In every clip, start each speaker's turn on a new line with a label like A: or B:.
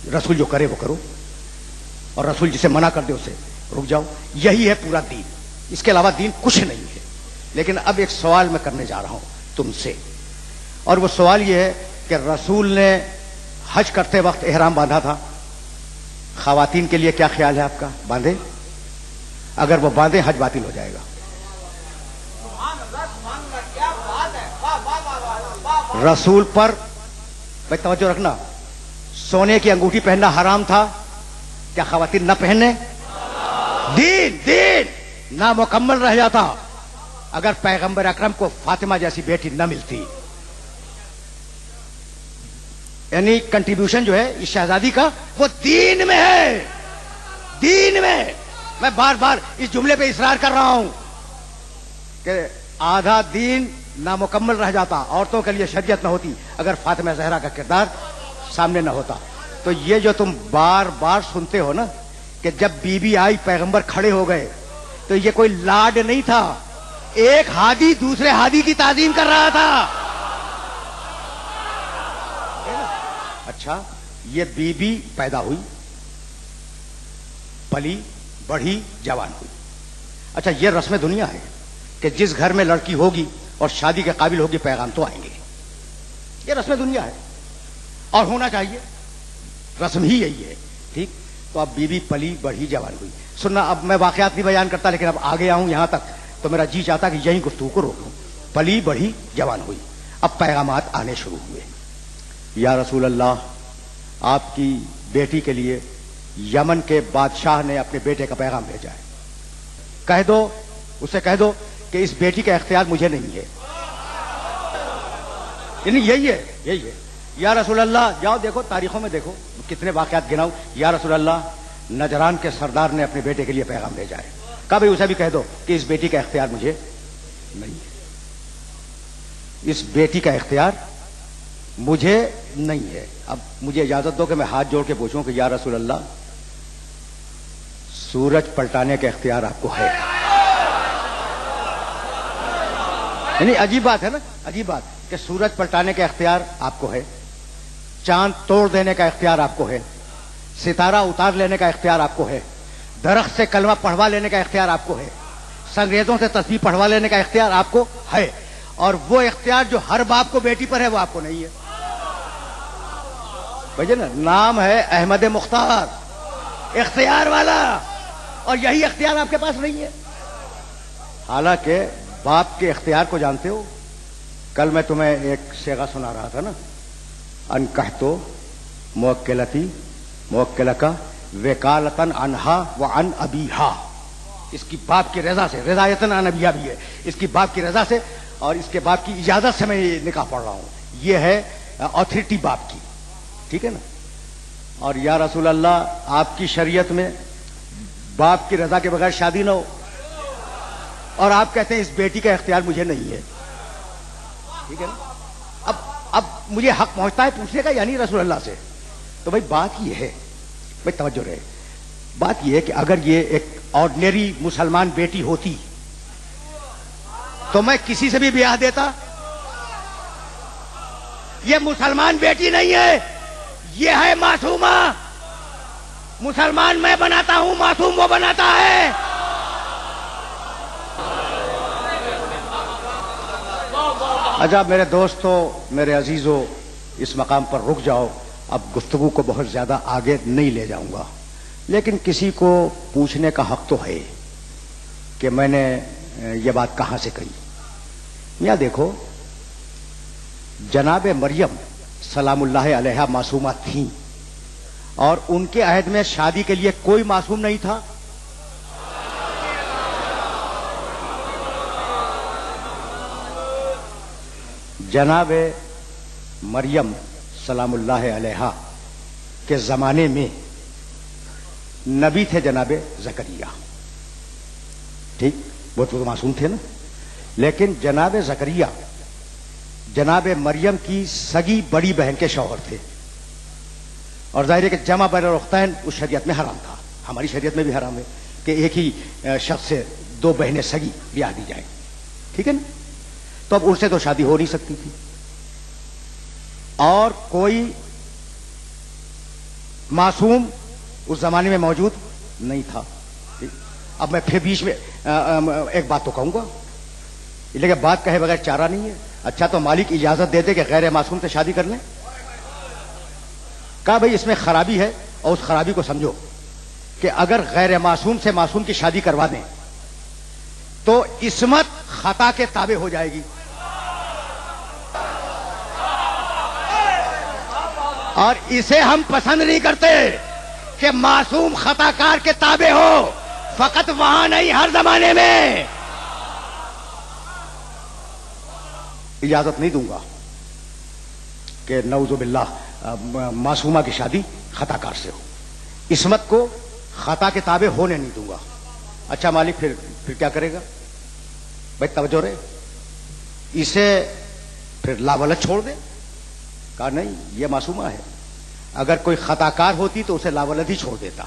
A: रसूल जो करे वो करो, और रसूल जिसे मना कर दे उसे रुक जाओ। यही है पूरा दीन, इसके अलावा दीन कुछ नहीं है। लेकिन अब एक सवाल मैं करने जा रहा हूं तुमसे, और वो सवाल ये है कि रसूल ने हज करते वक्त एहराम बांधा था, खवातीन के लिए क्या ख्याल है आपका? बांधे? अगर वो बांधे हज बातिल हो जाएगा। रसूल पर भाई तवज्जो रखना, सोने की अंगूठी पहनना हराम था, क्या खवातीन न पहने? दीन ना मुकम्मल रह जाता अगर पैगंबर अकरम को फातिमा जैसी बेटी न मिलती। यानी कंट्रीब्यूशन जो है इस शहजादी का वो दीन में है, दीन में। मैं बार बार इस जुमले पे इसरार कर रहा हूं कि आधा दीन नामुकम्मल रह जाता, औरतों के लिए शरीयत न होती अगर फातिमा ज़हरा का किरदार सामने न होता। तो ये जो तुम बार बार सुनते हो ना कि जब बीबी आई पैगंबर खड़े हो गए, तो ये कोई लाड नहीं था, एक हादी दूसरे हादी की ताजीम कर रहा था। अच्छा, ये बीबी पैदा हुई, पली बढ़ी, जवान हुई। अच्छा, ये रस्म दुनिया है कि जिस घर में लड़की होगी और शादी के काबिल होगी पैगाम तो आएंगे। ये रस्म दुनिया है और होना चाहिए, रस्म ही यही है। ठीक, तो अब बीबी पली बढ़ी जवान हुई। सुनना, अब मैं वाकयात नहीं बयान करता, लेकिन अब आ गया हूं यहां तक तो मेरा जी चाहता कि यही गुफ्तगू को रोक लूं। पली बढ़ी जवान हुई, अब पैगामात आने शुरू हुए। या रसूल अल्लाह, आपकी बेटी के लिए यमन के बादशाह ने अपने बेटे का पैगाम भेजा है, कह दो, उसे कह दो कि इस बेटी का इख्तियार मुझे नहीं है। यही है, यही है। या रसूल अल्लाह, जाओ देखो तारीखों में देखो कितने वाकयात गिनाऊं। या रसूल अल्लाह, नजरान के सरदार ने अपने बेटे के लिए पैगाम भेजा है, कहा भाई उसे भी कह दो कि इस बेटी का इख्तियार मुझे नहीं है, इस बेटी का इख्तियार मुझे नहीं है। अब मुझे इजाजत दो कि मैं हाथ जोड़ के पूछूं कि या रसूल अल्लाह, सूरज पलटाने का इख्तियार आपको है? यानी अजीब बात है ना, अजीब बात कि सूरज पलटाने का इख्तियार आपको है, चांद तोड़ देने का इख्तियार आपको है, सितारा उतार लेने का इख्तियार आपको है, दरख्त से कलमा पढ़वा लेने का इख्तियार आपको है, संगरेजों से तस्बीह पढ़वा लेने का इख्तियार आपको है, और वो इख्तियार जो हर बाप को बेटी पर है वो आपको नहीं है। भैया ना, नाम है अहमद मुख्तार, इख्तियार वाला, और यही इख्तियार आपके पास नहीं है। हालांकि बाप के इख्तियार को जानते हो, कल मैं तुम्हें एक शेगा सुना रहा था ना, अन कहतो मुवक्किलती मुवक्किलका वकालतन अनहा व अन अबीहा। इसकी बाप की रजा से, रजायतन अन अबिया भी है, इसकी बाप की रजा से और इसके बाप की इजाजत से मैं ये निकाह पढ़ रहा हूं। ये है अथॉरिटी बाप की, ठीक है ना। और या रसूल अल्लाह, आपकी शरीयत में बाप की रजा के बगैर शादी ना हो, और आप कहते हैं इस बेटी का इख्तियार मुझे नहीं है, ठीक है ना। अब मुझे हक पहुंचता है पूछने का, यानी रसूल अल्लाह से। तो भाई बात ये है, भाई तवज्जो रहे, बात ये है कि अगर ये एक ऑर्डिनरी मुसलमान बेटी होती तो मैं किसी से भी ब्याह देता। ये मुसलमान बेटी नहीं है, ये है मासूमा। मुसलमान मैं बनाता हूं, मासूम वो बनाता है। अच्छा मेरे दोस्तों, मेरे अजीजों, इस मकाम पर रुक जाओ। अब गुफ्तगू को बहुत ज्यादा आगे नहीं ले जाऊंगा, लेकिन किसी को पूछने का हक तो है कि मैंने ये बात कहां से कही। या देखो, जनाब मरियम सलामुल्लाह अलैहा मासूमा थी, और उनके अहद में शादी के लिए कोई मासूम नहीं था। जनाब मरियम सलामुल्लाह अलैहा के जमाने में नबी थे जनाब जकरिया, ठीक, वो तो मासूम थे ना। लेकिन जनाब जकरिया जनाब मरियम की सगी बड़ी बहन के शौहर थे, और जाहिर है कि जमा बैन उख्तैन उस शरीयत में हराम था, हमारी शरीयत में भी हराम है कि एक ही शख्स से दो बहनें सगी ब्याह दी जाए, ठीक है ना। तो अब उनसे तो शादी हो नहीं सकती थी, और कोई मासूम उस जमाने में मौजूद नहीं था। अब मैं फिर बीच में एक बात तो कहूंगा, लेकिन बात कहे बगैर चारा नहीं है। अच्छा तो मालिक इजाजत दे दे कि गैर मासूम से शादी कर लें? कहा भाई इसमें खराबी है और उस खराबी को समझो कि अगर गैर मासूम से मासूम की शादी करवा दें तो इस्मत खता के ताबे हो जाएगी, और इसे हम पसंद नहीं करते कि मासूम खताकार के ताबे हो, फकत वहां नहीं हर जमाने में। इजाजत नहीं दूंगा कि नऊजुबिल्लाह मासूमा की शादी खताकार से हो, इस्मत को खता के ताबे होने नहीं दूंगा। अच्छा मालिक फिर क्या करेगा? भाई तवज्जो रहे, इसे फिर लावलत छोड़ दे। कहा नहीं ये मासूमा है, अगर कोई खताकार होती तो उसे लावलत ही छोड़ देता।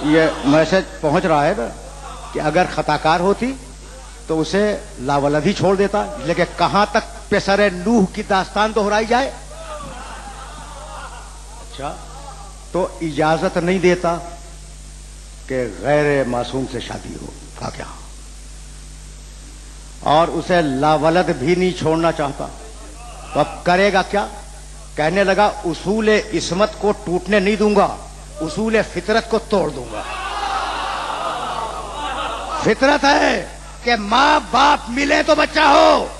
A: ये मैसेज पहुंच रहा है ना कि अगर खताकार होती तो उसे लावलद ही छोड़ देता, लेकिन कहां तक पेसरे नूह की दास्तान दोहराई जाए। अच्छा तो इजाजत नहीं देता कि गैर मासूम से शादी हो, कहा क्या, और उसे लावलद भी नहीं छोड़ना चाहता, तो अब करेगा क्या? कहने लगा उसूल इस्मत को टूटने नहीं दूंगा, उसूल फितरत को तोड़ दूंगा। फितरत है कि मां बाप मिले तो बच्चा हो,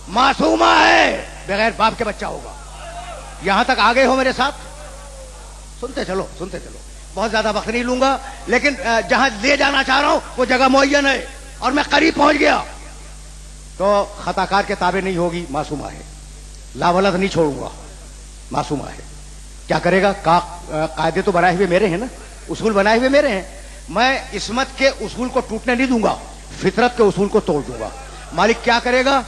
A: मासूमा है बगैर बाप के बच्चा होगा। यहां तक आ गए हो मेरे साथ? सुनते चलो सुनते चलो, बहुत ज्यादा वक्त नहीं लूंगा, लेकिन जहां ले जाना चाह रहा हूं वो जगह मुअय्यन है और मैं करीब पहुंच गया। तो खताकार के ताबे नहीं होगी, मासूमा है, लावलद नहीं छोड़ूंगा, मासूमा है। क्या करेगा? कायदे तो बनाए हुए मेरे हैं ना, उसूल बनाए हुए मेरे हैं, मैं इस्मत के उसूल को टूटने नहीं दूंगा, फितरत के उसूल को तोड़ दूंगा। मालिक क्या करेगा?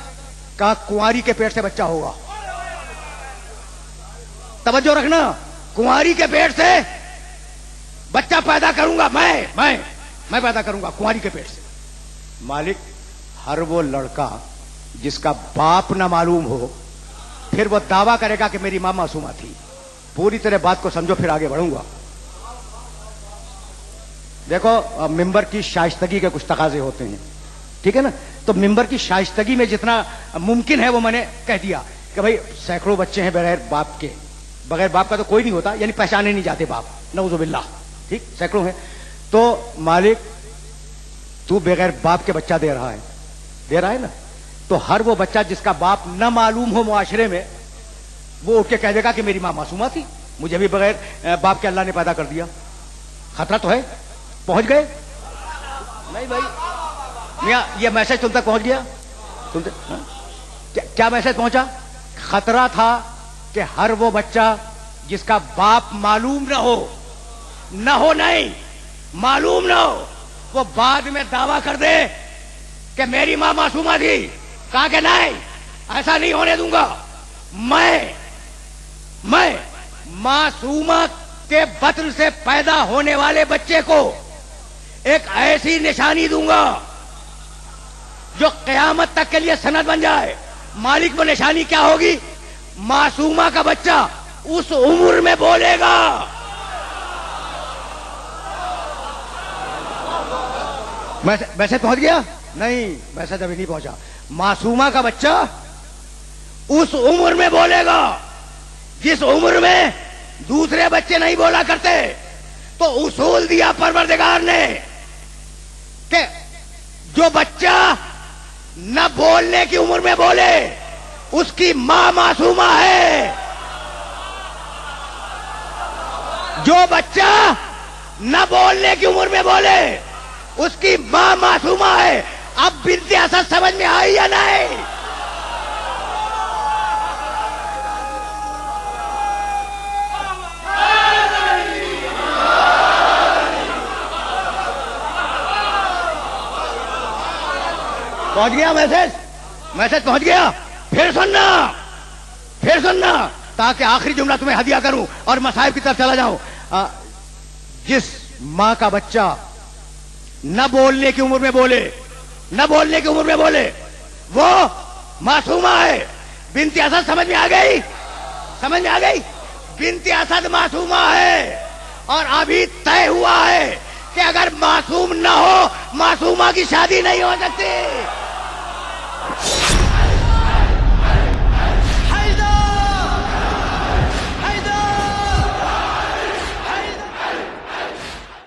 A: कहा कुंवारी के पेट से बच्चा होगा। तवज्जो रखना, कुंवारी के पेट से बच्चा पैदा करूंगा, मैं पैदा करूंगा कुंवारी के पेट से। मालिक हर वो लड़का जिसका बाप ना मालूम हो फिर वो दावा करेगा कि मेरी मां मासूमा थी। पूरी तरह बात को समझो फिर आगे बढ़ूंगा। देखो मिंबर की शाइस्तगी के कुछ तकाजे होते हैं, ठीक है ना? तो मिंबर की शाइस्तगी में जितना मुमकिन है वो मैंने कह दिया कि भाई सैकड़ों बच्चे हैं बगैर बाप के, बगैर बाप का तो कोई नहीं होता, यानी पहचाने नहीं जाते बाप, नऊजुबिल्लाह, ठीक, सैकड़ों हैं। तो मालिक तू बगैर बाप के बच्चा दे रहा है ना, तो हर वो बच्चा जिसका बाप न मालूम हो मुआशरे में, वो उठ के कह देगा कि मेरी मां मासूमा थी, मुझे भी बगैर बाप के अल्लाह ने पैदा कर दिया। खतरा तो है। पहुंच गए? नहीं भाई मियां, ये मैसेज तुम तक पहुंच गया? तुम क्या मैसेज पहुंचा? खतरा था कि हर वो बच्चा जिसका बाप मालूम न हो नहीं मालूम न हो, वो बाद में दावा कर दे कि मेरी मां मासूमा थी। कहा कि नहीं, ऐसा नहीं होने दूंगा। मैं मासूमा के बतन से पैदा होने वाले बच्चे को एक ऐसी निशानी दूंगा जो कयामत तक के लिए सनद बन जाए। मालिक वो निशानी क्या होगी? मासूमा का बच्चा उस उम्र में बोलेगा। मैसेज पहुंच गया? नहीं, मैसेज अभी नहीं पहुंचा। मासूमा का बच्चा उस उम्र में बोलेगा जिस उम्र में दूसरे बच्चे नहीं बोला करते। तो उसूल दिया परवरदिगार ने कि जो बच्चा न बोलने की उम्र में बोले उसकी मां मासूमा है। जो बच्चा न बोलने की उम्र में बोले उसकी मां मासूमा है। अब बिनते असद समझ में आई या नहीं? पहुंच गया मैसेज पहुंच गया। फिर सुनना ताकि आखिरी जुमला तुम्हें हदिया करूं और मसाइब की तरफ चला जाऊं। जिस मां का बच्चा न बोलने की उम्र में बोले نہ بولنے کی عمر میں بولے، وہ معصومہ ہے۔ بنت اسد سمجھ میں آ گئی؟ سمجھ میں آ گئی؟ بنت اسد معصومہ ہے، اور ابھی طے ہوا ہے کہ اگر معصوم نہ ہو معصومہ کی شادی نہیں ہو سکتی۔